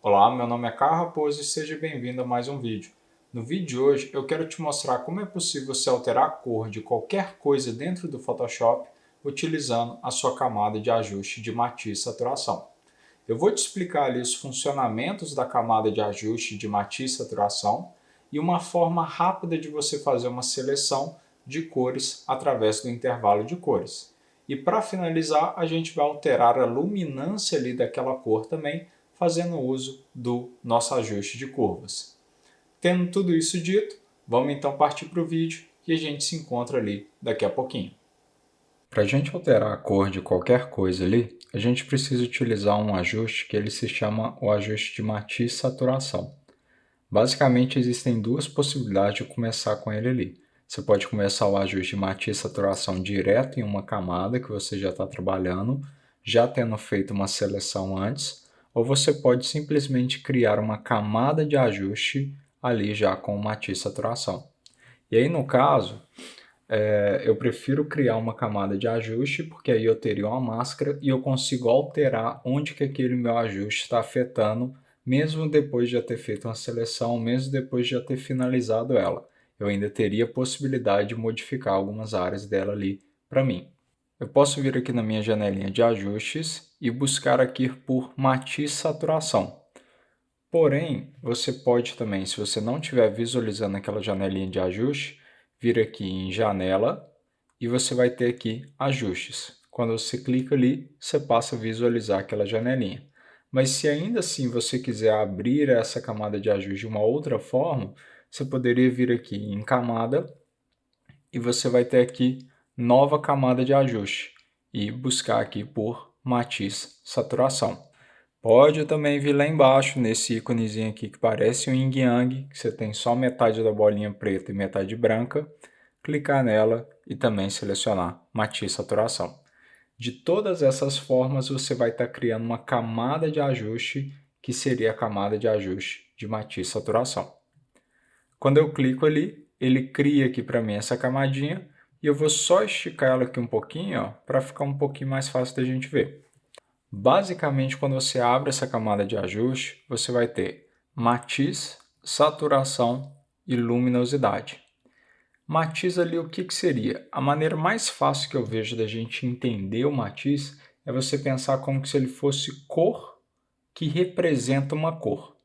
Olá, meu nome é Caio Raposo e seja bem-vindo a mais um vídeo. No vídeo de hoje eu quero te mostrar como é possível você alterar a cor de qualquer coisa dentro do Photoshop utilizando a sua camada de ajuste de matiz e saturação. Eu vou te explicar ali os funcionamentos da camada de ajuste de matiz e saturação e uma forma rápida de você fazer uma seleção de cores através do intervalo de cores. E para finalizar, a gente vai alterar a luminância ali daquela cor também, fazendo uso do nosso ajuste de curvas. Tendo tudo isso dito, vamos então partir para o vídeo e a gente se encontra ali daqui a pouquinho. Para a gente alterar a cor de qualquer coisa ali, a gente precisa utilizar um ajuste que ele se chama o ajuste de matiz e saturação. Basicamente, existem duas possibilidades de começar com ele ali. Você pode começar o ajuste de matiz e saturação direto em uma camada que você já está trabalhando, já tendo feito uma seleção antes, ou você pode simplesmente criar uma camada de ajuste ali já com matiz e saturação. E aí, no caso, eu prefiro criar uma camada de ajuste, porque aí eu teria uma máscara e eu consigo alterar onde que aquele meu ajuste está afetando, mesmo depois de já ter feito uma seleção, mesmo depois de já ter finalizado ela. Eu ainda teria a possibilidade de modificar algumas áreas dela ali para mim. Eu posso vir aqui na minha janelinha de ajustes e buscar aqui por matiz saturação. Porém, você pode também, se você não estiver visualizando aquela janelinha de ajuste, vir aqui em janela e você vai ter aqui ajustes. Quando você clica ali, você passa a visualizar aquela janelinha. Mas se ainda assim você quiser abrir essa camada de ajuste de uma outra forma, você poderia vir aqui em camada e você vai ter aqui nova camada de ajuste e buscar aqui por matiz saturação. Pode também vir lá embaixo, nesse íconezinho aqui que parece um yin yang, que você tem só metade da bolinha preta e metade branca, clicar nela e também selecionar matiz saturação. De todas essas formas, você vai estar criando uma camada de ajuste, que seria a camada de ajuste de matiz saturação. Quando eu clico ali, ele cria aqui para mim essa camadinha, e eu vou só esticar ela aqui um pouquinho, para ficar um pouquinho mais fácil da gente ver. Basicamente, quando você abre essa camada de ajuste, você vai ter matiz, saturação e luminosidade. Matiz ali, o que seria? A maneira mais fácil que eu vejo da gente entender o matiz é você pensar como se ele fosse cor que representa uma cor.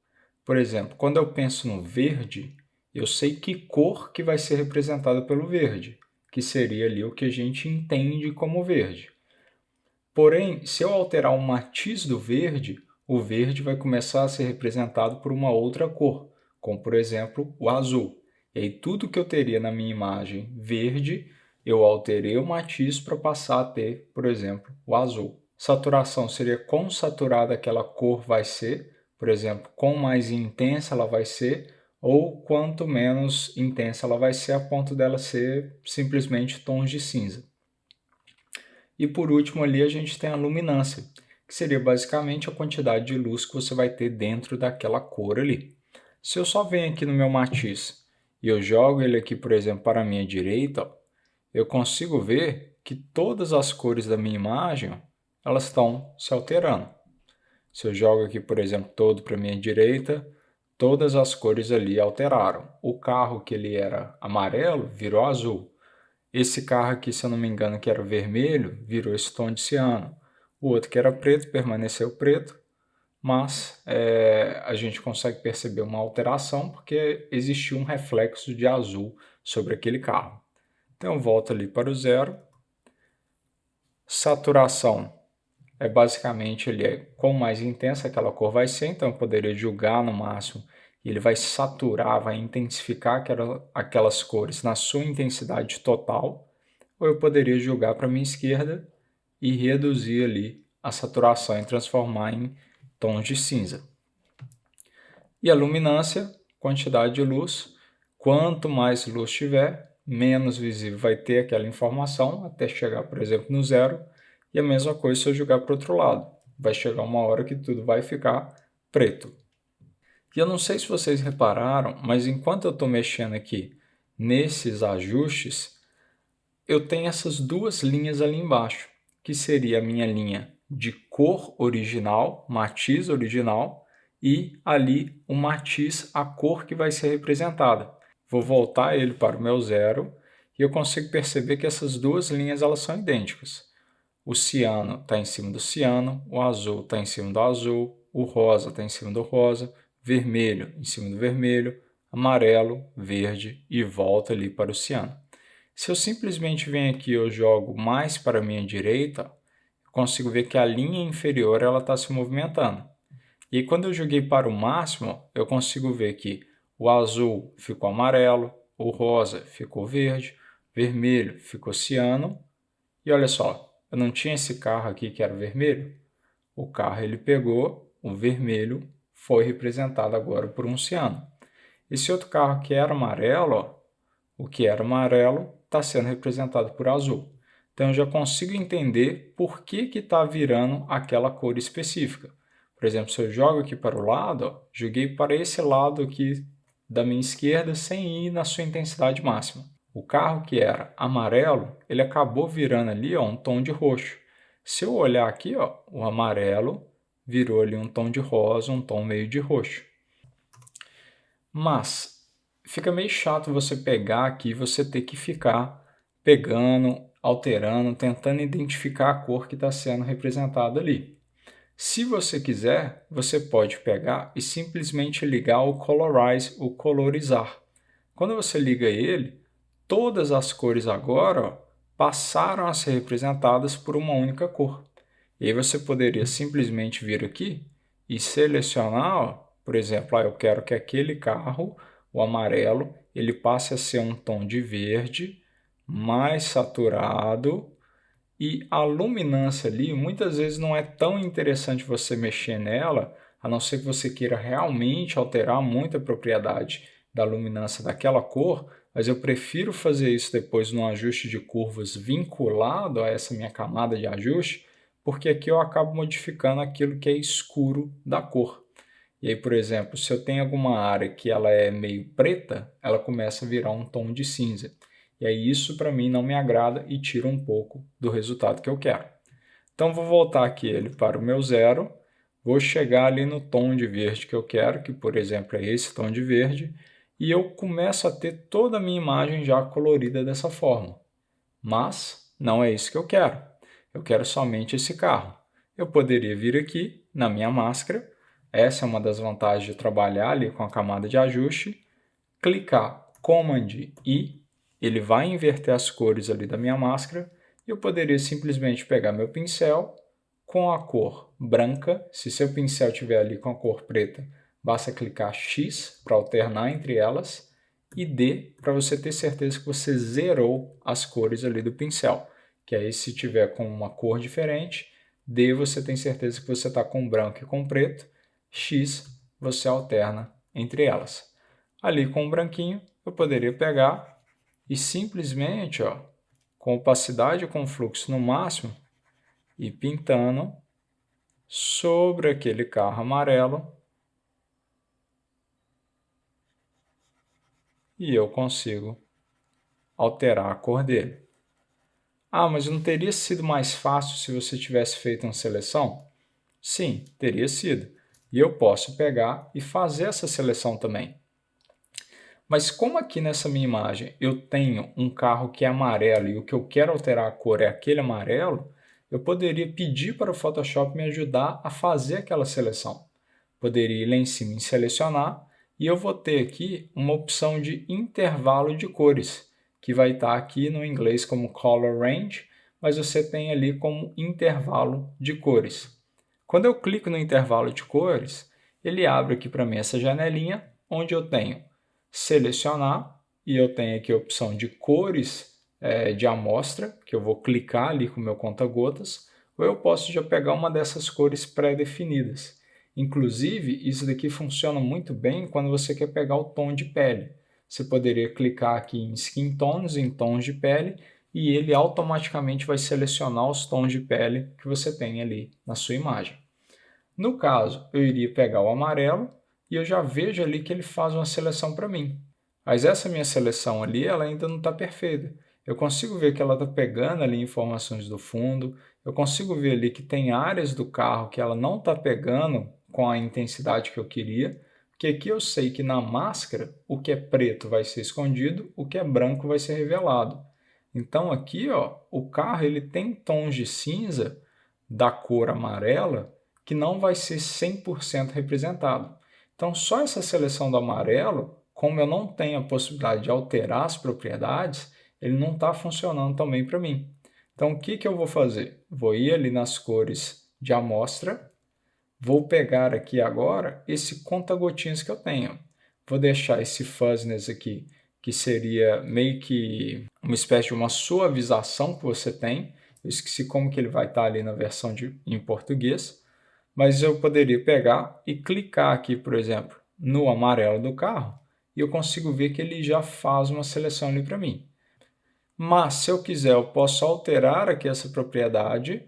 Por exemplo, quando eu penso no verde, eu sei que cor que vai ser representada pelo verde, que seria ali o que a gente entende como verde. Porém, se eu alterar o matiz do verde, o verde vai começar a ser representado por uma outra cor, como por exemplo o azul. E aí tudo que eu teria na minha imagem verde, eu alterei o matiz para passar a ter, por exemplo, o azul. Saturação seria quão saturada aquela cor vai ser, por exemplo, quão mais intensa ela vai ser, ou quanto menos intensa ela vai ser a ponto dela ser simplesmente tons de cinza. E por último ali a gente tem a luminância, que seria basicamente a quantidade de luz que você vai ter dentro daquela cor ali. Se eu só venho aqui no meu matiz e eu jogo ele aqui, por exemplo, para a minha direita, eu consigo ver que todas as cores da minha imagem, elas estão se alterando. Se eu jogo aqui, por exemplo, todo para a minha direita, todas as cores ali alteraram. O carro que ele era amarelo virou azul. Esse carro aqui, se eu não me engano, que era vermelho, virou esse tom de ciano. O outro que era preto permaneceu preto, mas a gente consegue perceber uma alteração porque existiu um reflexo de azul sobre aquele carro. Então eu volto ali para o zero. Saturação é basicamente quanto mais intensa aquela cor vai ser, então eu poderia julgar no máximo e ele vai saturar, vai intensificar aquelas cores na sua intensidade total, ou eu poderia jogar para a minha esquerda e reduzir ali a saturação e transformar em tons de cinza. E a luminância, quantidade de luz, quanto mais luz tiver, menos visível vai ter aquela informação, até chegar, por exemplo, no zero, e a mesma coisa se eu jogar para o outro lado. Vai chegar uma hora que tudo vai ficar preto. E eu não sei se vocês repararam, mas enquanto eu estou mexendo aqui nesses ajustes, eu tenho essas duas linhas ali embaixo, que seria a minha linha de cor original, matiz original, e ali o matiz, a cor que vai ser representada. Vou voltar ele para o meu zero e eu consigo perceber que essas duas linhas elas são idênticas. O ciano está em cima do ciano, o azul está em cima do azul, o rosa está em cima do rosa, vermelho em cima do vermelho, amarelo, verde e volta ali para o ciano. Se eu simplesmente venho aqui e eu jogo mais para a minha direita, eu consigo ver que a linha inferior ela está se movimentando. E aí, quando eu joguei para o máximo, eu consigo ver que o azul ficou amarelo, o rosa ficou verde, vermelho ficou ciano. E olha só, eu não tinha esse carro aqui que era vermelho. O carro ele pegou, o vermelho foi representado agora por um ciano. Esse outro carro que era amarelo, ó, o que era amarelo está sendo representado por azul. Então eu já consigo entender por que está virando aquela cor específica. Por exemplo, se eu jogo aqui para o lado, ó, joguei para esse lado aqui da minha esquerda sem ir na sua intensidade máxima. O carro que era amarelo, ele acabou virando ali ó, um tom de roxo. Se eu olhar aqui, ó, o amarelo virou ali um tom de rosa, um tom meio de roxo. Mas fica meio chato você pegar aqui e você ter que ficar pegando, alterando, tentando identificar a cor que está sendo representada ali. Se você quiser, você pode pegar e simplesmente ligar o Colorize, o colorizar. Quando você liga ele, todas as cores agora ó, passaram a ser representadas por uma única cor. E aí você poderia simplesmente vir aqui e selecionar, ó, por exemplo, eu quero que aquele carro, o amarelo, ele passe a ser um tom de verde mais saturado e a luminância ali, muitas vezes não é tão interessante você mexer nela, a não ser que você queira realmente alterar muito a propriedade da luminância daquela cor, mas eu prefiro fazer isso depois no ajuste de curvas vinculado a essa minha camada de ajuste, porque aqui eu acabo modificando aquilo que é escuro da cor. E aí, por exemplo, se eu tenho alguma área que ela é meio preta, ela começa a virar um tom de cinza. E aí isso para mim não me agrada e tira um pouco do resultado que eu quero. Então vou voltar aqui ele para o meu zero, vou chegar ali no tom de verde que eu quero, que por exemplo é esse tom de verde, e eu começo a ter toda a minha imagem já colorida dessa forma. Mas não é isso que eu quero. Eu quero somente esse carro. Eu poderia vir aqui na minha máscara, essa é uma das vantagens de trabalhar ali com a camada de ajuste, clicar Command I, ele vai inverter as cores ali da minha máscara, e eu poderia simplesmente pegar meu pincel com a cor branca, se seu pincel estiver ali com a cor preta, basta clicar X para alternar entre elas, e D para você ter certeza que você zerou as cores ali do pincel, que aí se tiver com uma cor diferente, D você tem certeza que você está com branco e com preto, X você alterna entre elas. Ali com o branquinho, eu poderia pegar e simplesmente, ó, com opacidade e com fluxo no máximo, ir pintando sobre aquele carro amarelo e eu consigo alterar a cor dele. Ah, mas não teria sido mais fácil se você tivesse feito uma seleção? Sim, teria sido. E eu posso pegar e fazer essa seleção também. Mas como aqui nessa minha imagem eu tenho um carro que é amarelo e o que eu quero alterar a cor é aquele amarelo, eu poderia pedir para o Photoshop me ajudar a fazer aquela seleção. Poderia ir lá em cima em selecionar e eu vou ter aqui uma opção de intervalo de cores, que vai estar aqui no inglês como Color Range, mas você tem ali como intervalo de cores. Quando eu clico no intervalo de cores, ele abre aqui para mim essa janelinha onde eu tenho selecionar e eu tenho aqui a opção de cores de amostra, que eu vou clicar ali com o meu conta-gotas, ou eu posso já pegar uma dessas cores pré-definidas. Inclusive, isso daqui funciona muito bem quando você quer pegar o tom de pele. Você poderia clicar aqui em Skin Tones, em tons de pele, e ele automaticamente vai selecionar os tons de pele que você tem ali na sua imagem. No caso, eu iria pegar o amarelo e eu já vejo ali que ele faz uma seleção para mim. Mas essa minha seleção ali, ela ainda não está perfeita. Eu consigo ver que ela está pegando ali informações do fundo, eu consigo ver ali que tem áreas do carro que ela não está pegando com a intensidade que eu queria, porque aqui eu sei que na máscara o que é preto vai ser escondido, o que é branco vai ser revelado. Então aqui, ó, o carro ele tem tons de cinza da cor amarela que não vai ser 100% representado. Então só essa seleção do amarelo, como eu não tenho a possibilidade de alterar as propriedades, ele não está funcionando também para mim. Então o que eu vou fazer? Vou ir ali nas cores de amostra, vou pegar aqui agora esse conta-gotinhas que eu tenho. Vou deixar esse fuzziness aqui, que seria meio que uma espécie de uma suavização que você tem. Eu esqueci como que ele vai estar ali na versão em português, mas eu poderia pegar e clicar aqui, por exemplo, no amarelo do carro, e eu consigo ver que ele já faz uma seleção ali para mim. Mas se eu quiser, eu posso alterar aqui essa propriedade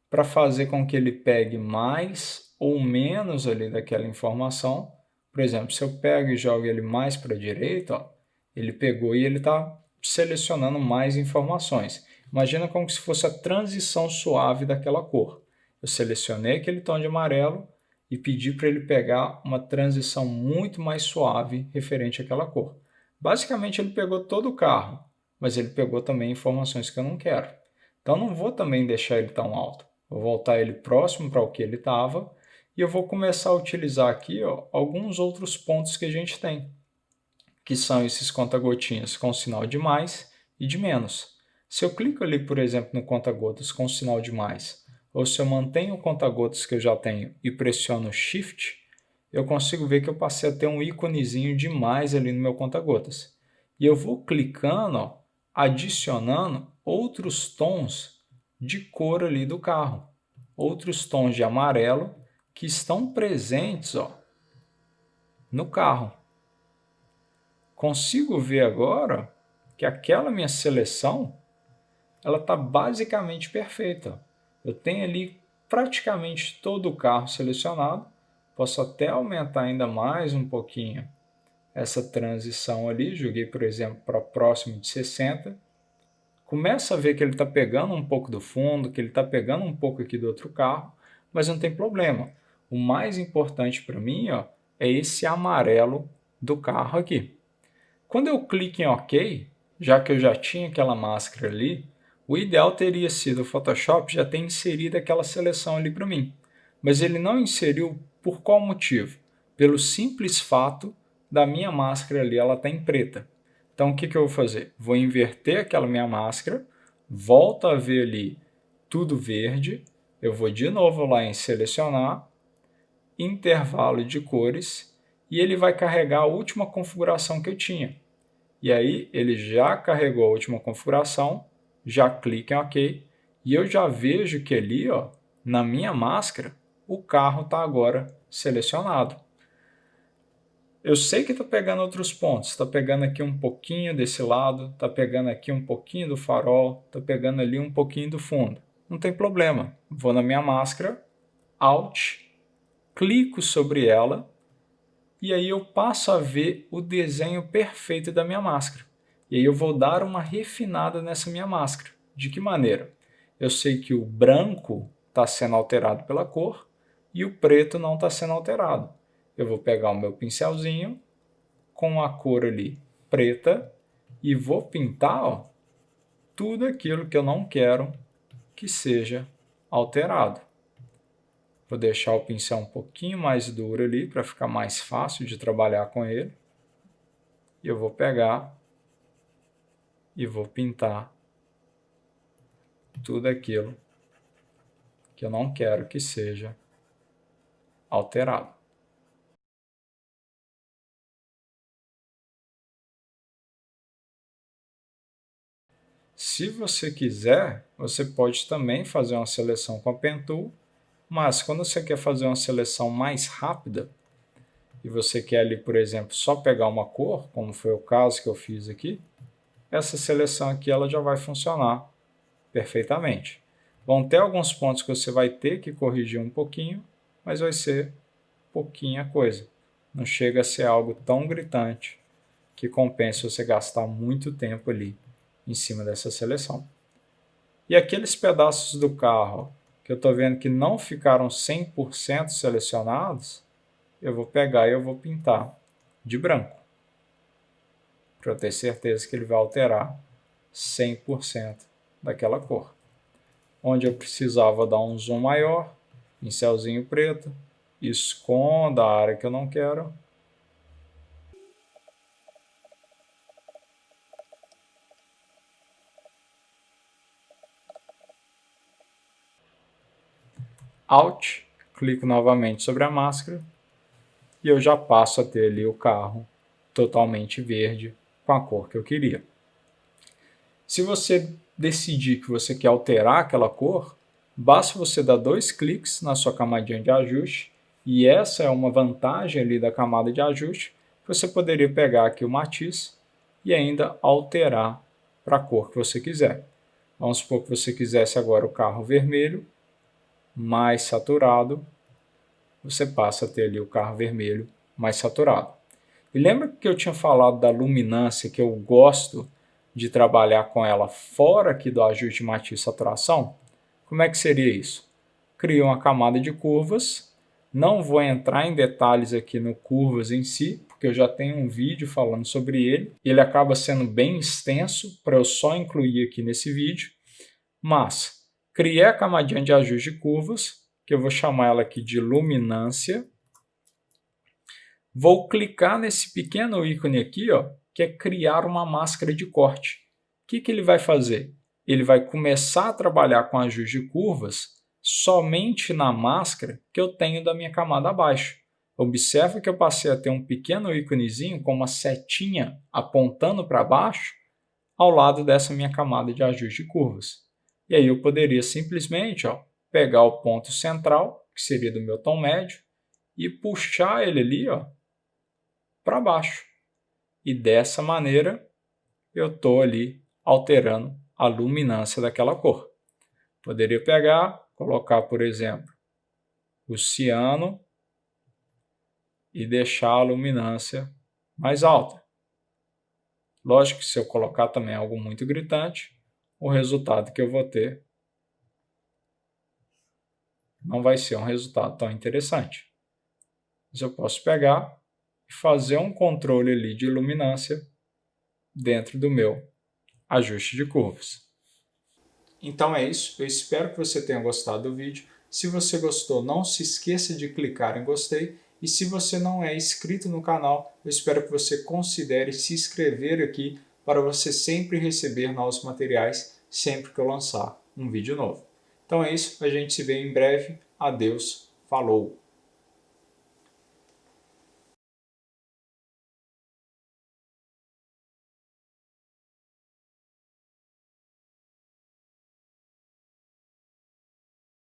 para fazer com que ele pegue mais ou menos ali daquela informação. Por exemplo, se eu pego e jogo ele mais para a direita, ó, ele pegou e ele está selecionando mais informações. Imagina como se fosse a transição suave daquela cor. Eu selecionei aquele tom de amarelo e pedi para ele pegar uma transição muito mais suave referente àquela cor. Basicamente, ele pegou todo o carro, mas ele pegou também informações que eu não quero. Então, não vou também deixar ele tão alto. Vou voltar ele próximo para o que ele estava e eu vou começar a utilizar aqui, ó, alguns outros pontos que a gente tem, que são esses conta-gotinhas com sinal de mais e de menos. Se eu clico ali, por exemplo, no conta-gotas com sinal de mais, ou se eu mantenho o conta-gotas que eu já tenho e pressiono Shift, eu consigo ver que eu passei a ter um íconezinho de mais ali no meu conta-gotas. E eu vou clicando, ó, adicionando outros tons de cor ali do carro, outros tons de amarelo que estão presentes, ó, no carro. Consigo ver agora que aquela minha seleção ela está basicamente perfeita. Eu tenho ali praticamente todo o carro selecionado. Posso até aumentar ainda mais um pouquinho essa transição ali. Joguei, por exemplo, para próximo de 60. Começa a ver que ele está pegando um pouco do fundo, que ele está pegando um pouco aqui do outro carro, mas não tem problema. O mais importante para mim, ó, é esse amarelo do carro aqui. Quando eu clico em OK, já que eu já tinha aquela máscara ali, o ideal teria sido o Photoshop já ter inserido aquela seleção ali para mim. Mas ele não inseriu por qual motivo? Pelo simples fato da minha máscara ali, ela está em preta. Então, o que eu vou fazer? Vou inverter aquela minha máscara, volto a ver ali tudo verde, eu vou de novo lá em selecionar, intervalo de cores, e ele vai carregar a última configuração que eu tinha. E aí ele já carregou a última configuração, já clica em OK, e eu já vejo que ali, ó, na minha máscara, o carro está agora selecionado. Eu sei que está pegando outros pontos, está pegando aqui um pouquinho desse lado, está pegando aqui um pouquinho do farol, está pegando ali um pouquinho do fundo. Não tem problema, vou na minha máscara, Alt, clico sobre ela, e aí eu passo a ver o desenho perfeito da minha máscara. E aí eu vou dar uma refinada nessa minha máscara. De que maneira? Eu sei que o branco está sendo alterado pela cor e o preto não está sendo alterado. Eu vou pegar o meu pincelzinho com a cor ali preta e vou pintar, ó, tudo aquilo que eu não quero que seja alterado. Vou deixar o pincel um pouquinho mais duro ali para ficar mais fácil de trabalhar com ele. E eu vou pegar e vou pintar tudo aquilo que eu não quero que seja alterado. Se você quiser, você pode também fazer uma seleção com a Pen Tool, mas quando você quer fazer uma seleção mais rápida, e você quer ali, por exemplo, só pegar uma cor, como foi o caso que eu fiz aqui, essa seleção aqui ela já vai funcionar perfeitamente. Vão ter alguns pontos que você vai ter que corrigir um pouquinho, mas vai ser pouquinha coisa. Não chega a ser algo tão gritante que compense você gastar muito tempo ali em cima dessa seleção. E aqueles pedaços do carro que eu estou vendo que não ficaram 100% selecionados, eu vou pegar e eu vou pintar de branco, para eu ter certeza que ele vai alterar 100% daquela cor. Onde eu precisava dar um zoom maior, pincelzinho preto, esconda a área que eu não quero. Alt, clico novamente sobre a máscara e eu já passo a ter ali o carro totalmente verde com a cor que eu queria. Se você decidir que você quer alterar aquela cor, basta você dar 2 cliques na sua camadinha de ajuste, e essa é uma vantagem ali da camada de ajuste, você poderia pegar aqui o matiz e ainda alterar para a cor que você quiser. Vamos supor que você quisesse agora o carro vermelho, mais saturado, você passa a ter ali o carro vermelho mais saturado. E lembra que eu tinha falado da luminância, que eu gosto de trabalhar com ela fora aqui do ajuste matiz saturação? Como é que seria isso? Crio uma camada de curvas, não vou entrar em detalhes aqui no curvas em si, porque eu já tenho um vídeo falando sobre ele. Ele acaba sendo bem extenso para eu só incluir aqui nesse vídeo, mas criei a camadinha de ajuste de curvas, que eu vou chamar ela aqui de luminância. Vou clicar nesse pequeno ícone aqui, ó, que é criar uma máscara de corte. O que ele vai fazer? Ele vai começar a trabalhar com ajuste de curvas somente na máscara que eu tenho da minha camada abaixo. Observe que eu passei a ter um pequeno íconezinho com uma setinha apontando para baixo ao lado dessa minha camada de ajuste de curvas. E aí eu poderia simplesmente, ó, pegar o ponto central, que seria do meu tom médio, e puxar ele ali, ó, para baixo. E dessa maneira eu estou ali alterando a luminância daquela cor. Poderia pegar, colocar, por exemplo, o ciano e deixar a luminância mais alta. Lógico que se eu colocar também algo muito gritante, o resultado que eu vou ter não vai ser um resultado tão interessante. Mas eu posso pegar e fazer um controle ali de luminância dentro do meu ajuste de curvas. Então é isso, eu espero que você tenha gostado do vídeo. Se você gostou, não se esqueça de clicar em gostei. E se você não é inscrito no canal, eu espero que você considere se inscrever aqui para você sempre receber novos materiais sempre que eu lançar um vídeo novo. Então é isso, a gente se vê em breve. Adeus, falou!